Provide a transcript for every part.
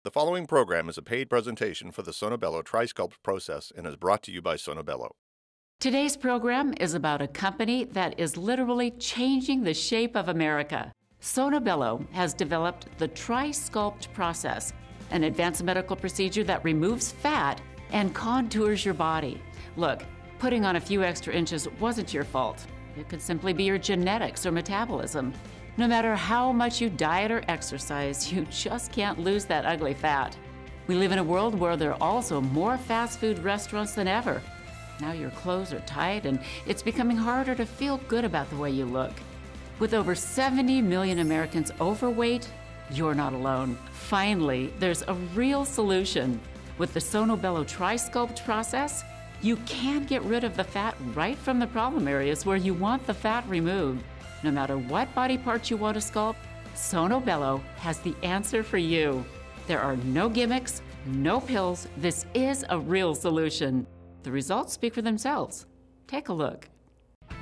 The following program is a paid presentation for the SonoBello TriSculpt process and is brought to you by SonoBello. Today's program is about a company that is literally changing the shape of America. SonoBello has developed the TriSculpt process, an advanced medical procedure that removes fat and contours your body. Look, putting on a few extra inches wasn't your fault. It could simply be your genetics or metabolism. No matter how much you diet or exercise, you just can't lose that ugly fat. We live in a world where there are also more fast food restaurants than ever. Now your clothes are tight and it's becoming harder to feel good about the way you look. With over 70 million Americans overweight, you're not alone. Finally, there's a real solution. With the SonoBello TriSculpt process, you can get rid of the fat right from the problem areas where you want the fat removed. No matter what body parts you want to sculpt, SonoBello has the answer for you. There are no gimmicks, no pills. This is a real solution. The results speak for themselves. Take a look.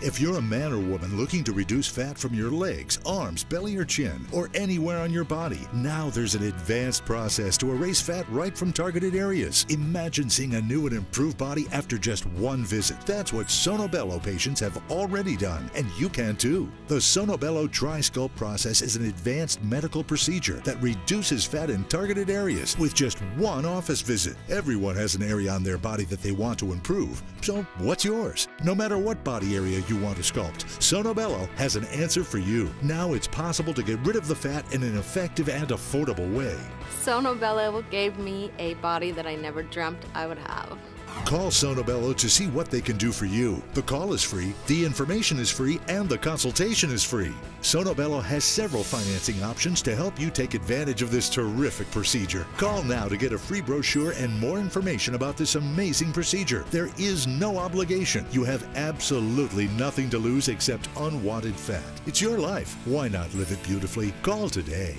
If you're a man or woman looking to reduce fat from your legs, arms, belly, or chin, or anywhere on your body, now there's an advanced process to erase fat right from targeted areas. Imagine seeing a new and improved body after just one visit. That's what SonoBello patients have already done, and you can too. The SonoBello TriSculpt process is an advanced medical procedure that reduces fat in targeted areas with just one office visit. Everyone has an area on their body that they want to improve. So what's yours? No matter what body area you want to sculpt, SonoBello has an answer for you. Now it's possible to get rid of the fat in an effective and affordable way. SonoBello gave me a body that I never dreamt I would have. Call SonoBello to see what they can do for you. The call is free, the information is free, and the consultation is free. SonoBello has several financing options to help you take advantage of this terrific procedure. Call now to get a free brochure and more information about this amazing procedure. There is no obligation. You have absolutely nothing to lose except unwanted fat. It's your life. Why not live it beautifully? Call today.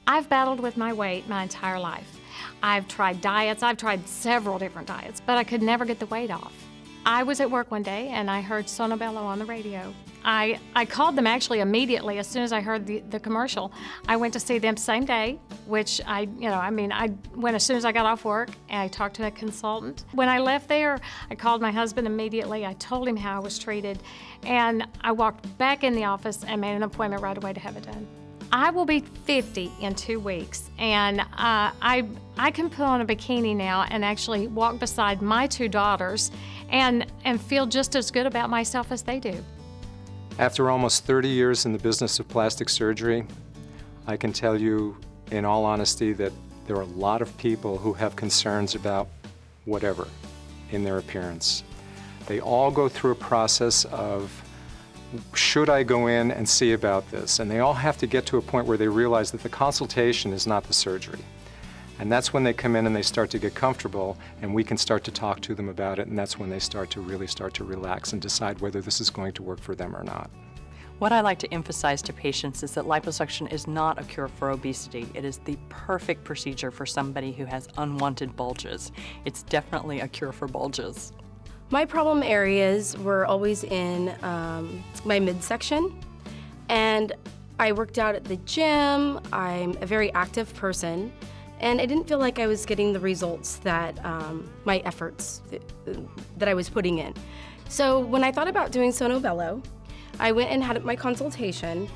I've battled with my weight my entire life. I've tried diets, I've tried several different diets, but I could never get the weight off. I was at work one day and I heard SonoBello on the radio. I called them actually immediately as soon as I heard the commercial. I went to see them same day, which I went as soon as I got off work and I talked to a consultant. When I left there, I called my husband immediately. I told him how I was treated and I walked back in the office and made an appointment right away to have it done. I will be 50 in 2 weeks, and I can put on a bikini now and actually walk beside my 2 daughters and feel just as good about myself as they do. After almost 30 years in the business of plastic surgery, I can tell you in all honesty that there are a lot of people who have concerns about whatever in their appearance. They all go through a process of, should I go in and see about this? And they all have to get to a point where they realize that the consultation is not the surgery. And that's when they come in and they start to get comfortable and we can start to talk to them about it, and that's when they really start to relax and decide whether this is going to work for them or not. What I like to emphasize to patients is that liposuction is not a cure for obesity. It is the perfect procedure for somebody who has unwanted bulges. It's definitely a cure for bulges. My problem areas were always in my midsection, and I worked out at the gym. I'm a very active person, and I didn't feel like I was getting the results that my efforts that I was putting in. So when I thought about doing SonoBello, I went and had my consultation,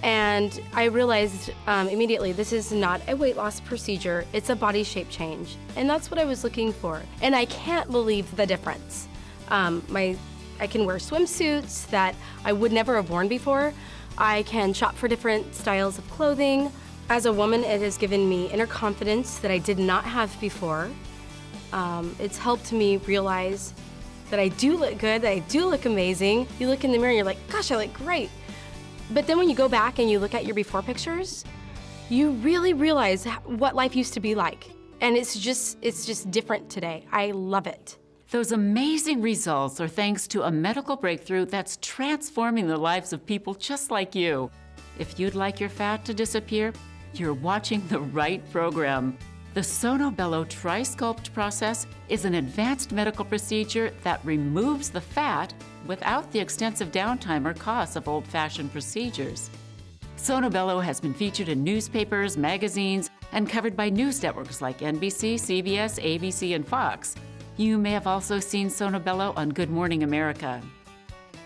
and I realized immediately this is not a weight loss procedure, it's a body shape change, and that's what I was looking for, and I can't believe the difference. I can wear swimsuits that I would never have worn before. I can shop for different styles of clothing. As a woman, it has given me inner confidence that I did not have before. It's helped me realize that I do look good, that I do look amazing. You look in the mirror and you're like, gosh, I look great. But then when you go back and you look at your before pictures, you really realize what life used to be like. And it's just different today. I love it. Those amazing results are thanks to a medical breakthrough that's transforming the lives of people just like you. If you'd like your fat to disappear, you're watching the right program. The SonoBello TriSculpt process is an advanced medical procedure that removes the fat without the extensive downtime or costs of old-fashioned procedures. SonoBello has been featured in newspapers, magazines, and covered by news networks like NBC, CBS, ABC, and Fox. You may have also seen SonoBello on Good Morning America.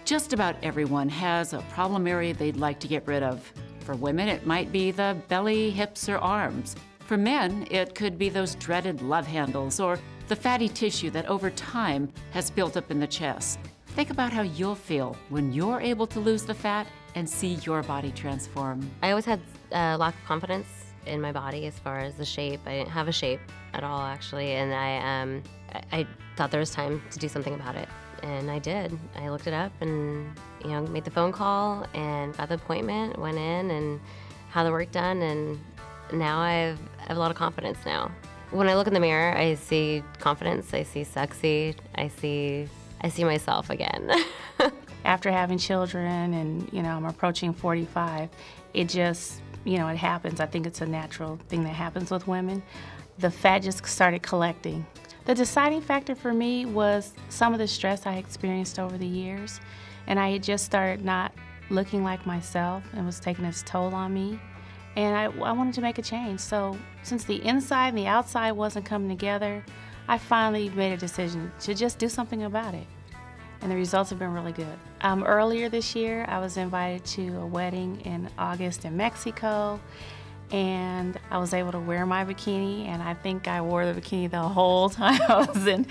Just about everyone has a problem area they'd like to get rid of. For women, it might be the belly, hips, or arms. For men, it could be those dreaded love handles or the fatty tissue that over time has built up in the chest. Think about how you'll feel when you're able to lose the fat and see your body transform. I always had a lack of confidence in my body as far as the shape. I didn't have a shape at all, actually, and I thought there was time to do something about it, and I did. I looked it up and made the phone call and got the appointment, went in and had the work done, and now I have a lot of confidence now. When I look in the mirror, I see confidence, I see sexy, I see myself again. After having children and, I'm approaching 45, it just, it happens. I think it's a natural thing that happens with women. The fat just started collecting. The deciding factor for me was some of the stress I experienced over the years, and I had just started not looking like myself and was taking its toll on me. And I wanted to make a change. So since the inside and the outside wasn't coming together, I finally made a decision to just do something about it. And the results have been really good. Earlier this year, I was invited to a wedding in August in Mexico, and I was able to wear my bikini, and I think I wore the bikini the whole time I was in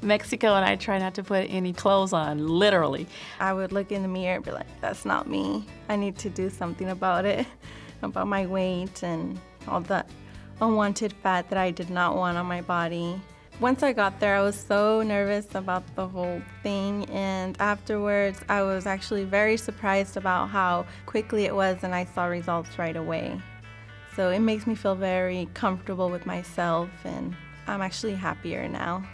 Mexico, and I try not to put any clothes on, literally. I would look in the mirror and be like, that's not me. I need to do something about it, about my weight and all the unwanted fat that I did not want on my body. Once I got there, I was so nervous about the whole thing, and afterwards I was actually very surprised about how quickly it was, and I saw results right away. So it makes me feel very comfortable with myself, and I'm actually happier now.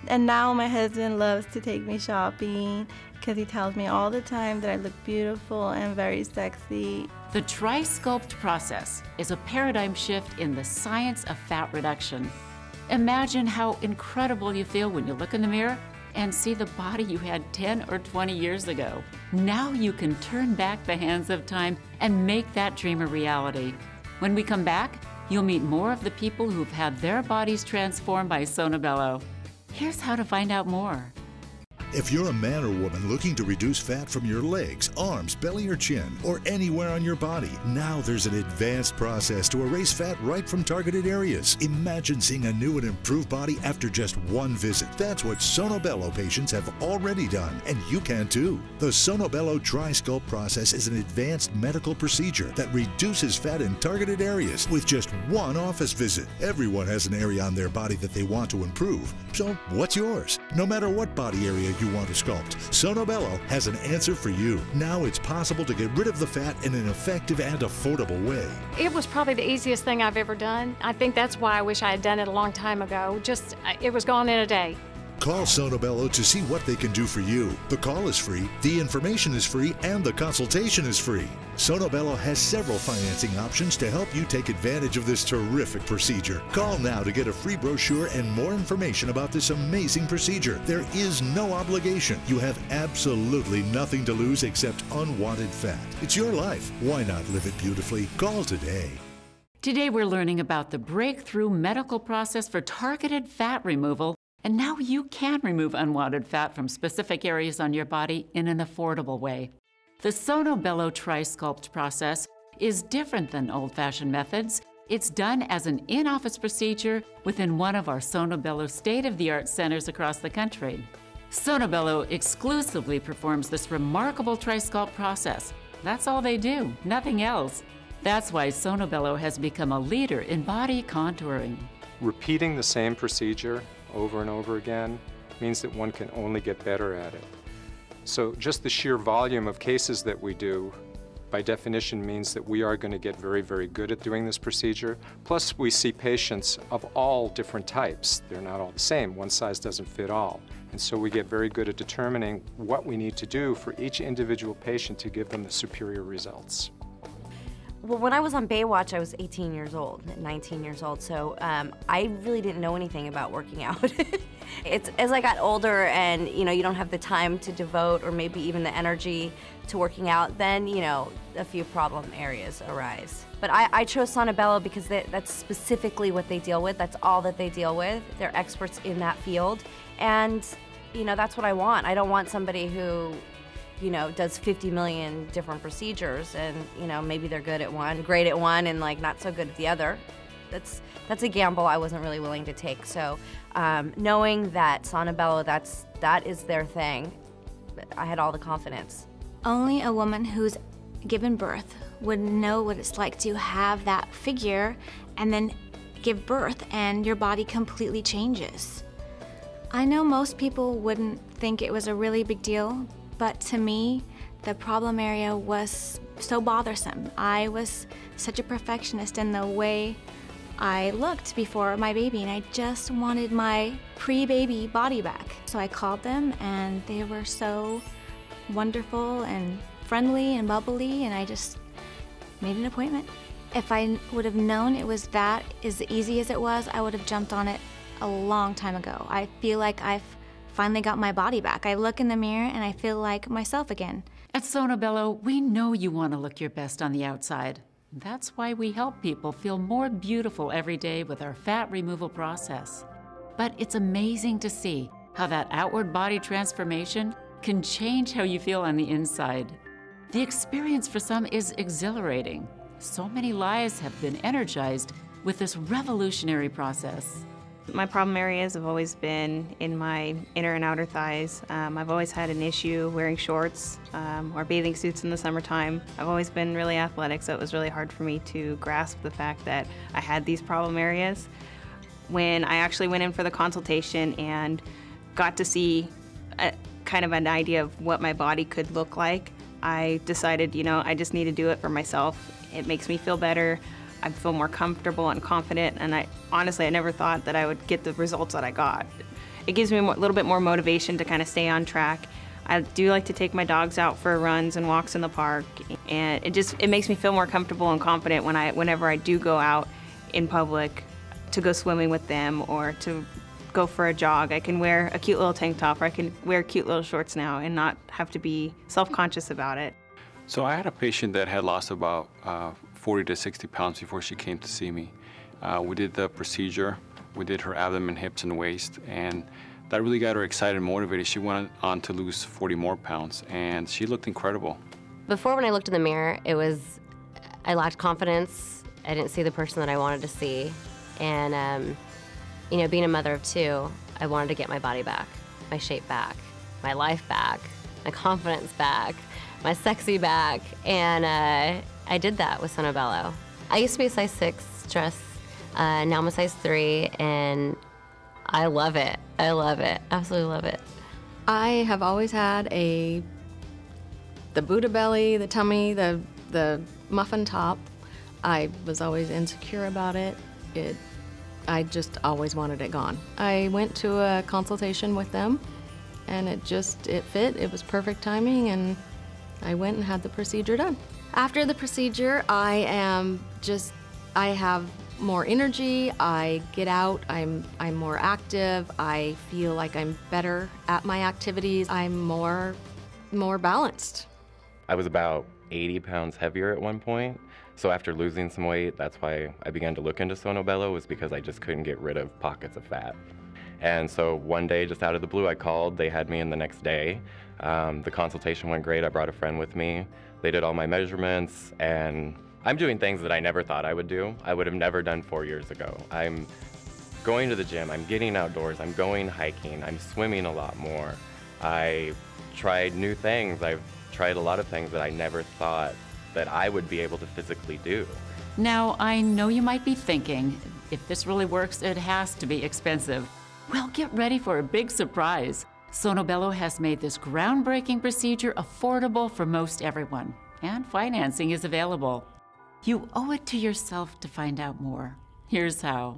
And now my husband loves to take me shopping because he tells me all the time that I look beautiful and very sexy. The TriSculpt process is a paradigm shift in the science of fat reduction. Imagine how incredible you feel when you look in the mirror and see the body you had 10 or 20 years ago. Now you can turn back the hands of time and make that dream a reality. When we come back, you'll meet more of the people who've had their bodies transformed by SonoBello. Here's how to find out more. If you're a man or woman looking to reduce fat from your legs, arms, belly, or chin, or anywhere on your body, now there's an advanced process to erase fat right from targeted areas. Imagine seeing a new and improved body after just one visit. That's what SonoBello patients have already done, and you can too. The SonoBello TriSculpt process is an advanced medical procedure that reduces fat in targeted areas with just one office visit. Everyone has an area on their body that they want to improve. So what's yours? No matter what body area you want to sculpt, SonoBello has an answer for you. Now it's possible to get rid of the fat in an effective and affordable way. It was probably the easiest thing I've ever done. I think that's why I wish I had done it a long time ago. It was gone in a day. Call SonoBello to see what they can do for you. The call is free, the information is free, and the consultation is free. SonoBello has several financing options to help you take advantage of this terrific procedure. Call now to get a free brochure and more information about this amazing procedure. There is no obligation. You have absolutely nothing to lose except unwanted fat. It's your life. Why not live it beautifully? Call today. Today we're learning about the breakthrough medical process for targeted fat removal. And now you can remove unwanted fat from specific areas on your body in an affordable way. The SonoBello TriSculpt process is different than old-fashioned methods. It's done as an in-office procedure within one of our SonoBello state-of-the-art centers across the country. SonoBello exclusively performs this remarkable TriSculpt process. That's all they do, nothing else. That's why SonoBello has become a leader in body contouring. Repeating the same procedure over and over again means that one can only get better at it. So just the sheer volume of cases that we do, by definition, means that we are going to get very, very good at doing this procedure. Plus, we see patients of all different types. They're not all the same. One size doesn't fit all. And so we get very good at determining what we need to do for each individual patient to give them the superior results. Well, when I was on Baywatch, I was 18 years old, 19 years old, so I really didn't know anything about working out. It's as I got older and, you know, you don't have the time to devote or maybe even the energy to working out, then, you know, a few problem areas arise. But I chose SonoBello because that's specifically what they deal with. That's all that they deal with. They're experts in that field. And, you know, that's what I want. I don't want somebody who, you know, does 50 million different procedures and, you know, maybe they're good at one, great at one, and like not so good at the other. That's a gamble I wasn't really willing to take. So knowing that SonoBello, that is their thing, I had all the confidence. Only a woman who's given birth would know what it's like to have that figure and then give birth and your body completely changes. I know most people wouldn't think it was a really big deal, but to me, the problem area was so bothersome. I was such a perfectionist in the way I looked before my baby, and I just wanted my pre-baby body back. So I called them, and they were so wonderful and friendly and bubbly, and I just made an appointment. If I would have known it was that as easy as it was, I would have jumped on it a long time ago. I feel like I've finally got my body back. I look in the mirror and I feel like myself again. At SonoBello, we know you want to look your best on the outside. That's why we help people feel more beautiful every day with our fat removal process. But it's amazing to see how that outward body transformation can change how you feel on the inside. The experience for some is exhilarating. So many lives have been energized with this revolutionary process. My problem areas have always been in my inner and outer thighs. I've always had an issue wearing shorts or bathing suits in the summertime. I've always been really athletic, so it was really hard for me to grasp the fact that I had these problem areas. When I actually went in for the consultation and got to see kind of an idea of what my body could look like, I decided, you know, I just need to do it for myself. It makes me feel better. I feel more comfortable and confident, and honestly, I never thought that I would get the results that I got. It gives me a little bit more motivation to kind of stay on track. I do like to take my dogs out for runs and walks in the park, and it makes me feel more comfortable and confident whenever I do go out in public to go swimming with them or to go for a jog. I can wear a cute little tank top, or I can wear cute little shorts now and not have to be self-conscious about it. So I had a patient that had lost about 40 to 60 pounds before she came to see me. We did the procedure, we did her abdomen, hips, and waist, and that really got her excited and motivated. She went on to lose 40 more pounds, and she looked incredible. Before, when I looked in the mirror, I lacked confidence. I didn't see the person that I wanted to see. And, you know, being a mother of two, I wanted to get my body back, my shape back, my life back, my confidence back, my sexy back, and I did that with SonoBello. I used to be a size 6 dress, now I'm a size 3, and I love it. I love it, absolutely love it. I have always had the Buddha belly, the tummy, the muffin top. I was always insecure about it. I just always wanted it gone. I went to a consultation with them, and it fit. It was perfect timing, and I went and had the procedure done. After the procedure, I have more energy, I get out, I'm more active, I feel like I'm better at my activities, I'm more balanced. I was about 80 pounds heavier at one point, so after losing some weight, that's why I began to look into SonoBello, was because I just couldn't get rid of pockets of fat. And so one day, just out of the blue, I called. They had me in the next day. The consultation went great. I brought a friend with me. They did all my measurements, and I'm doing things that I never thought I would do. I would have never done 4 years ago. I'm going to the gym, I'm getting outdoors, I'm going hiking, I'm swimming a lot more. I tried new things. I've tried a lot of things that I never thought that I would be able to physically do. Now, I know you might be thinking, if this really works, it has to be expensive. Well, get ready for a big surprise. SonoBello has made this groundbreaking procedure affordable for most everyone, and financing is available. You owe it to yourself to find out more. Here's how.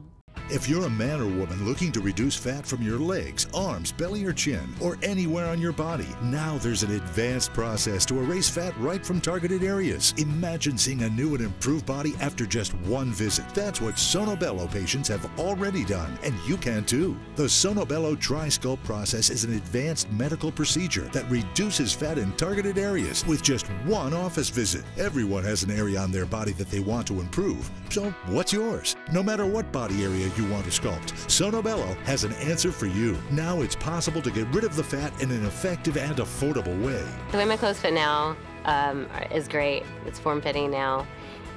If you're a man or woman looking to reduce fat from your legs, arms, belly, or chin, or anywhere on your body, now there's an advanced process to erase fat right from targeted areas. Imagine seeing a new and improved body after just one visit. That's what SonoBello patients have already done, and you can too. The SonoBello TriSculpt process is an advanced medical procedure that reduces fat in targeted areas with just one office visit. Everyone has an area on their body that they want to improve. So what's yours? No matter what body area you want to sculpt, SonoBello has an answer for you. Now it's possible to get rid of the fat in an effective and affordable way. The way my clothes fit now is great. It's form-fitting now,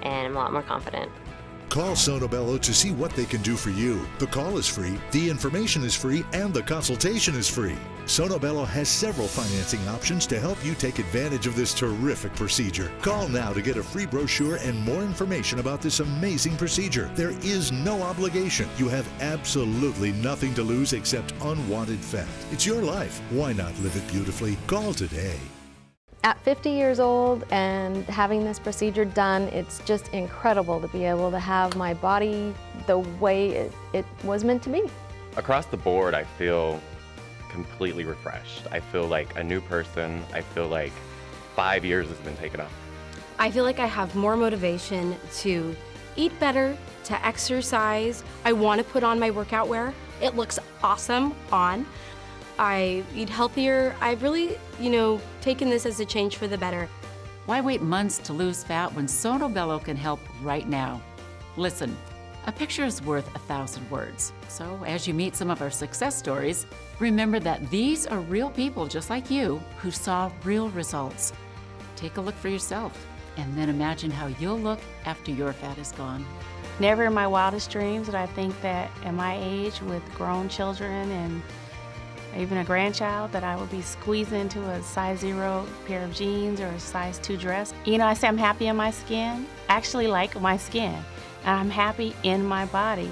and I'm a lot more confident. Call SonoBello to see what they can do for you. The call is free, the information is free, and the consultation is free. SonoBello has several financing options to help you take advantage of this terrific procedure. Call now to get a free brochure and more information about this amazing procedure. There is no obligation. You have absolutely nothing to lose except unwanted fat. It's your life. Why not live it beautifully? Call today. At 50 years old and having this procedure done, it's just incredible to be able to have my body the way it was meant to be. Across the board, I feel completely refreshed. I feel like a new person. I feel like 5 years has been taken off. I feel like I have more motivation to eat better, to exercise. I want to put on my workout wear. It looks awesome on. I eat healthier. I've really, taken this as a change for the better. Why wait months to lose fat when SonoBello can help right now? Listen, a picture is worth 1,000 words. So as you meet some of our success stories, remember that these are real people just like you who saw real results. Take a look for yourself and then imagine how you'll look after your fat is gone. Never in my wildest dreams did I think that at my age with grown children and even a grandchild that I would be squeezed into a size 0 pair of jeans or a size 2 dress. I say I'm happy in my skin. I actually like my skin. And I'm happy in my body.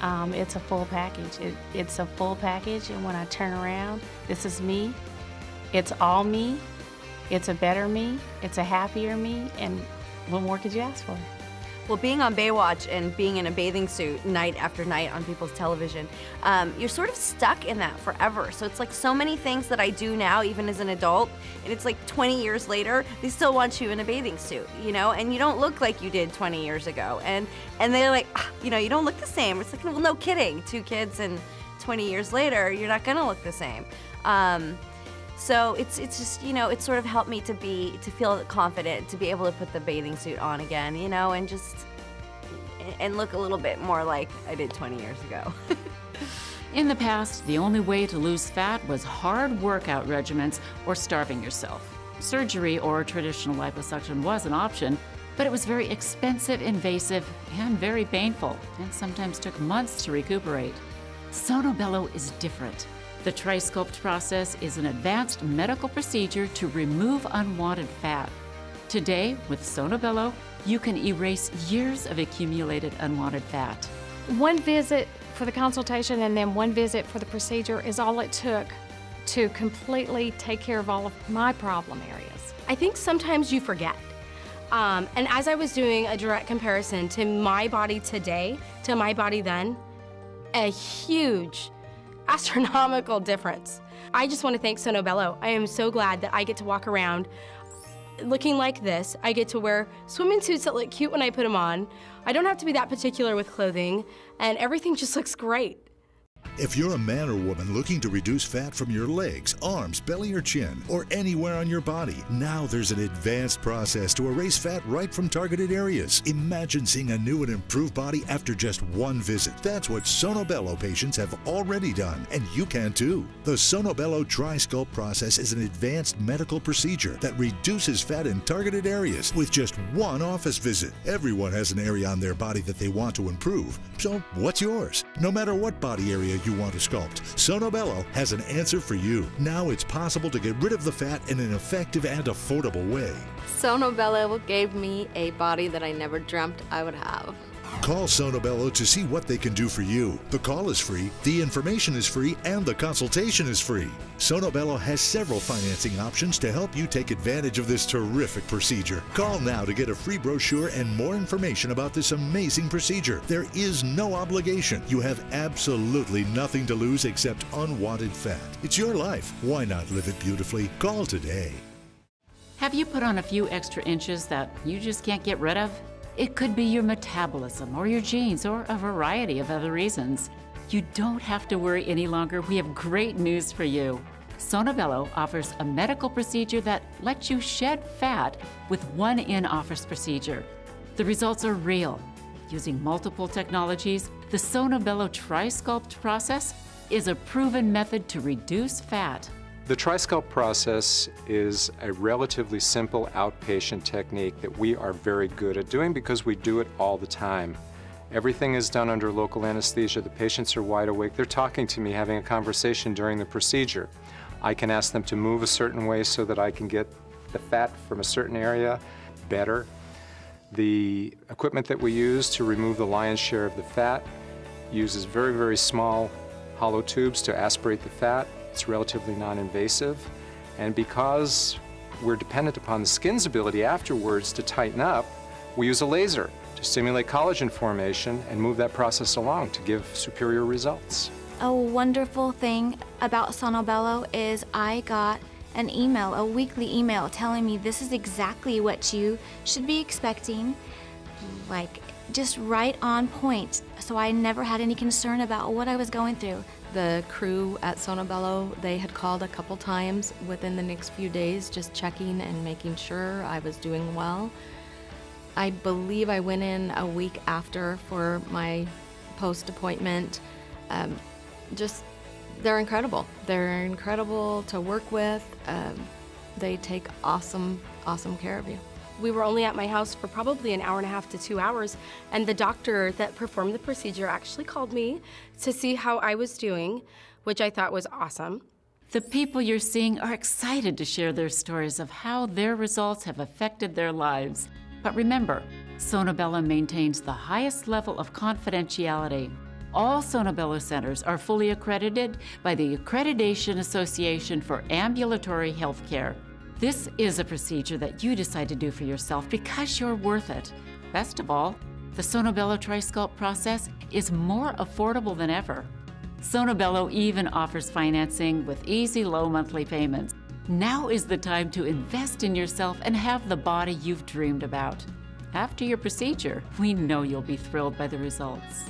It's a full package. It's a full package, and when I turn around, this is me. It's all me. It's a better me. It's a happier me, and what more could you ask for? Well, being on Baywatch and being in a bathing suit night after night on people's television, you're sort of stuck in that forever. So it's like so many things that I do now, even as an adult, and it's like 20 years later, they still want you in a bathing suit, and you don't look like you did 20 years ago. And they're like, you don't look the same. It's like, well, no kidding. 2 kids and 20 years later, you're not gonna look the same. So it's just, it sort of helped me to feel confident, to be able to put the bathing suit on again, and look a little bit more like I did 20 years ago. In the past, the only way to lose fat was hard workout regimens or starving yourself. Surgery or traditional liposuction was an option, but it was very expensive, invasive, and very painful, and sometimes took months to recuperate. SonoBello is different. The TriSculpt process is an advanced medical procedure to remove unwanted fat. Today, with SonoBello, you can erase years of accumulated unwanted fat. One visit for the consultation and then one visit for the procedure is all it took to completely take care of all of my problem areas. I think sometimes you forget. And as I was doing a direct comparison to my body today to my body then, a huge astronomical difference. I just want to thank SonoBello. I am so glad that I get to walk around looking like this. I get to wear swimming suits that look cute when I put them on. I don't have to be that particular with clothing, and everything just looks great. If you're a man or woman looking to reduce fat from your legs, arms, belly, or chin, or anywhere on your body, now there's an advanced process to erase fat right from targeted areas. Imagine seeing a new and improved body after just one visit. That's what SonoBello patients have already done, and you can too. The SonoBello TriSculpt process is an advanced medical procedure that reduces fat in targeted areas with just one office visit. Everyone has an area on their body that they want to improve. So what's yours? No matter what body area you want to sculpt, SonoBello has an answer for you. Now it's possible to get rid of the fat in an effective and affordable way. SonoBello gave me a body that I never dreamt I would have. Call SonoBello to see what they can do for you. The call is free, the information is free, and the consultation is free. SonoBello has several financing options to help you take advantage of this terrific procedure. Call now to get a free brochure and more information about this amazing procedure. There is no obligation. You have absolutely nothing to lose except unwanted fat. It's your life. Why not live it beautifully? Call today. Have you put on a few extra inches that you just can't get rid of? It could be your metabolism or your genes or a variety of other reasons. You don't have to worry any longer. We have great news for you. SonoBello offers a medical procedure that lets you shed fat with one in-office procedure. The results are real. Using multiple technologies, the SonoBello TriSculpt process is a proven method to reduce fat. The TriSculpt process is a relatively simple outpatient technique that we are very good at doing because we do it all the time. Everything is done under local anesthesia. The patients are wide awake. They're talking to me, having a conversation during the procedure. I can ask them to move a certain way so that I can get the fat from a certain area better. The equipment that we use to remove the lion's share of the fat uses very, very small hollow tubes to aspirate the fat. It's relatively non-invasive, and because we're dependent upon the skin's ability afterwards to tighten up, we use a laser to stimulate collagen formation and move that process along to give superior results. A wonderful thing about SonoBello is I got an email, a weekly email, telling me this is exactly what you should be expecting, like just right on point. So I never had any concern about what I was going through. The crew at SonoBello, they had called a couple times within the next few days, just checking and making sure I was doing well. I believe I went in a week after for my post-appointment. They're incredible. They're incredible to work with. They take awesome, awesome care of you. We were only at my house for probably an hour and a half to 2 hours, and the doctor that performed the procedure actually called me to see how I was doing, which I thought was awesome. The people you're seeing are excited to share their stories of how their results have affected their lives. But remember, SonoBello maintains the highest level of confidentiality. All SonoBello centers are fully accredited by the Accreditation Association for Ambulatory Healthcare. This is a procedure that you decide to do for yourself because you're worth it. Best of all, the SonoBello TriSculpt process is more affordable than ever. SonoBello even offers financing with easy low monthly payments. Now is the time to invest in yourself and have the body you've dreamed about. After your procedure, we know you'll be thrilled by the results.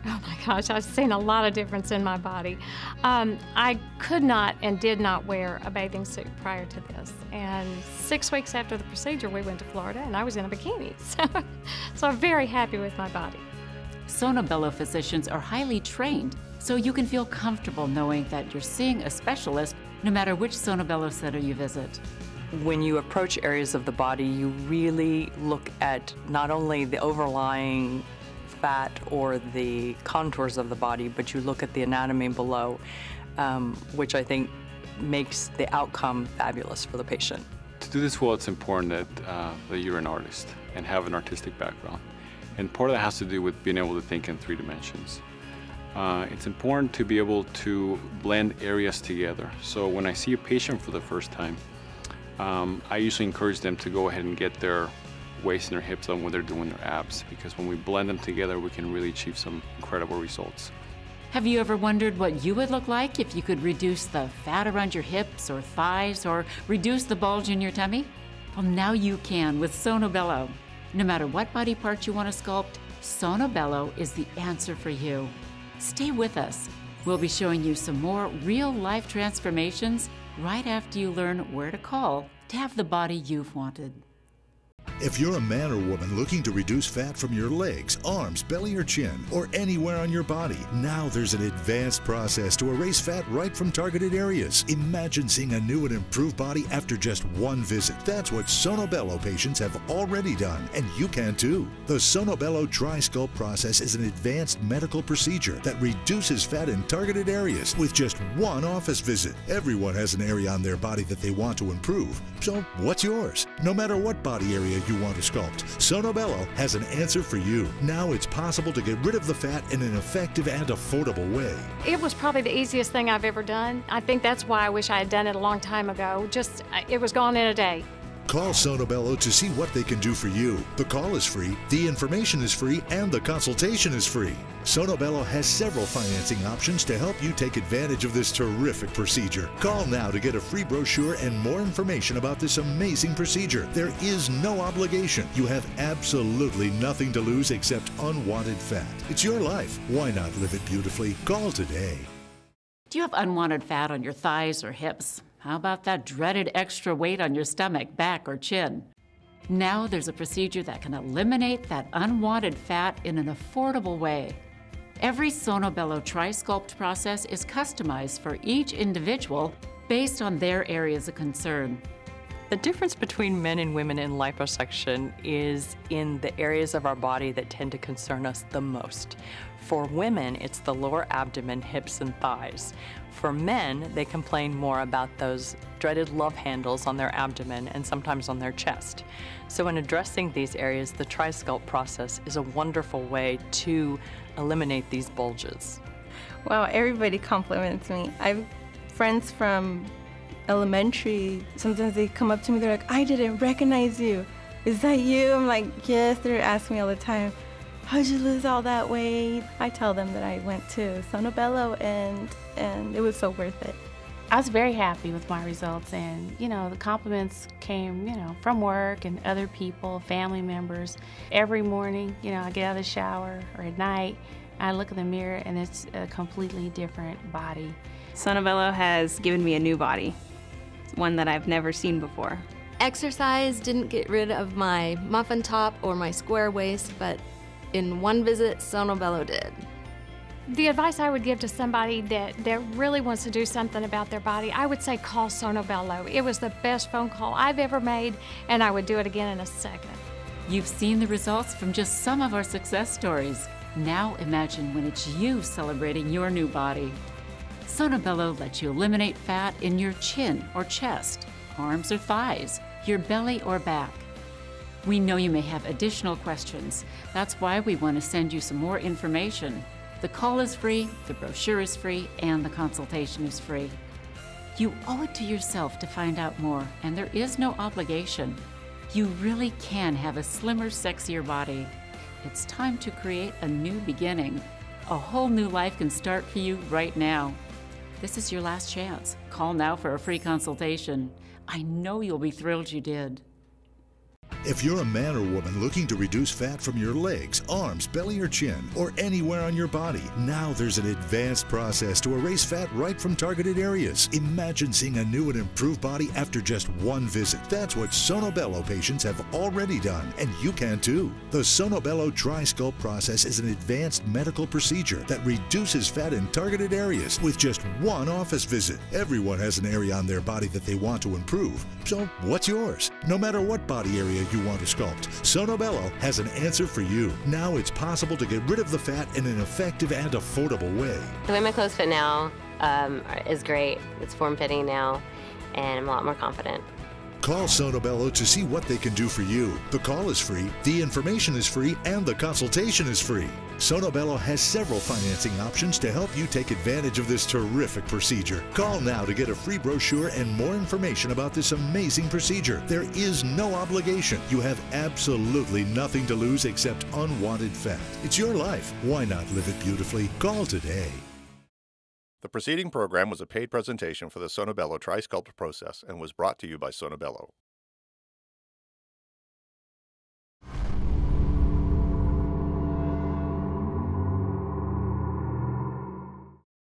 Oh my gosh, I've seen a lot of difference in my body. I could not and did not wear a bathing suit prior to this. And 6 weeks after the procedure, we went to Florida and I was in a bikini. So I'm very happy with my body. SonoBello physicians are highly trained, so you can feel comfortable knowing that you're seeing a specialist no matter which SonoBello center you visit. When you approach areas of the body, you really look at not only the overlying fat or the contours of the body, but you look at the anatomy below, which I think makes the outcome fabulous for the patient. To do this well, it's important that you're an artist and have an artistic background. And part of that has to do with being able to think in 3 dimensions. It's important to be able to blend areas together. So when I see a patient for the first time, I usually encourage them to go ahead and get their waist and their hips on when they're doing their abs, because when we blend them together, we can really achieve some incredible results. Have you ever wondered what you would look like if you could reduce the fat around your hips or thighs or reduce the bulge in your tummy? Well, now you can with SonoBello. No matter what body part you want to sculpt, SonoBello is the answer for you. Stay with us. We'll be showing you some more real-life transformations right after you learn where to call to have the body you've wanted. If you're a man or woman looking to reduce fat from your legs, arms, belly, or chin, or anywhere on your body, now there's an advanced process to erase fat right from targeted areas. Imagine seeing a new and improved body after just one visit. That's what SonoBello patients have already done, and you can too. The SonoBello TriSculpt process is an advanced medical procedure that reduces fat in targeted areas with just one office visit. Everyone has an area on their body that they want to improve, so what's yours? No matter what body area you want to sculpt, SonoBello has an answer for you. Now it's possible to get rid of the fat in an effective and affordable way. It was probably the easiest thing I've ever done. I think that's why I wish I had done it a long time ago. It was gone in a day. Call SonoBello to see what they can do for you. The call is free, the information is free, and the consultation is free. SonoBello has several financing options to help you take advantage of this terrific procedure. Call now to get a free brochure and more information about this amazing procedure. There is no obligation. You have absolutely nothing to lose except unwanted fat. It's your life. Why not live it beautifully? Call today. Do you have unwanted fat on your thighs or hips? How about that dreaded extra weight on your stomach, back, or chin? Now there's a procedure that can eliminate that unwanted fat in an affordable way. Every SonoBello TriSculpt process is customized for each individual based on their areas of concern. The difference between men and women in liposuction is in the areas of our body that tend to concern us the most. For women, it's the lower abdomen, hips, and thighs. For men, they complain more about those dreaded love handles on their abdomen and sometimes on their chest. So in addressing these areas, the TriSculpt process is a wonderful way to eliminate these bulges. Wow, everybody compliments me. I have friends from elementary. Sometimes they come up to me, they're like, I didn't recognize you. Is that you? I'm like, yes. They're asking me all the time, how'd you lose all that weight? I tell them that I went to SonoBello and it was so worth it. I was very happy with my results, and the compliments came from work and other people, family members. Every morning I get out of the shower, or at night I look in the mirror and it's a completely different body. SonoBello has given me a new body, one that I've never seen before. Exercise didn't get rid of my muffin top or my square waist, but in one visit, SonoBello did. The advice I would give to somebody that really wants to do something about their body, I would say call SonoBello. It was the best phone call I've ever made, and I would do it again in a second. You've seen the results from just some of our success stories. Now imagine when it's you celebrating your new body. SonoBello lets you eliminate fat in your chin or chest, arms or thighs, your belly or back. We know you may have additional questions. That's why we want to send you some more information. The call is free, the brochure is free, and the consultation is free. You owe it to yourself to find out more, and there is no obligation. You really can have a slimmer, sexier body. It's time to create a new beginning. A whole new life can start for you right now. This is your last chance. Call now for a free consultation. I know you'll be thrilled you did. If you're a man or woman looking to reduce fat from your legs, arms, belly, or chin, or anywhere on your body, now there's an advanced process to erase fat right from targeted areas. Imagine seeing a new and improved body after just one visit. That's what SonoBello patients have already done, and you can too. The SonoBello TriSculpt process is an advanced medical procedure that reduces fat in targeted areas with just one office visit. Everyone has an area on their body that they want to improve. So what's yours? No matter what body area you want to sculpt, SonoBello has an answer for you. Now it's possible to get rid of the fat in an effective and affordable way. The way my clothes fit now is great. It's form-fitting now, and I'm a lot more confident. Call SonoBello to see what they can do for you. The call is free, the information is free, and the consultation is free. SonoBello has several financing options to help you take advantage of this terrific procedure. Call now to get a free brochure and more information about this amazing procedure. There is no obligation. You have absolutely nothing to lose except unwanted fat. It's your life. Why not live it beautifully? Call today. The preceding program was a paid presentation for the SonoBello TriSculpt process and was brought to you by SonoBello.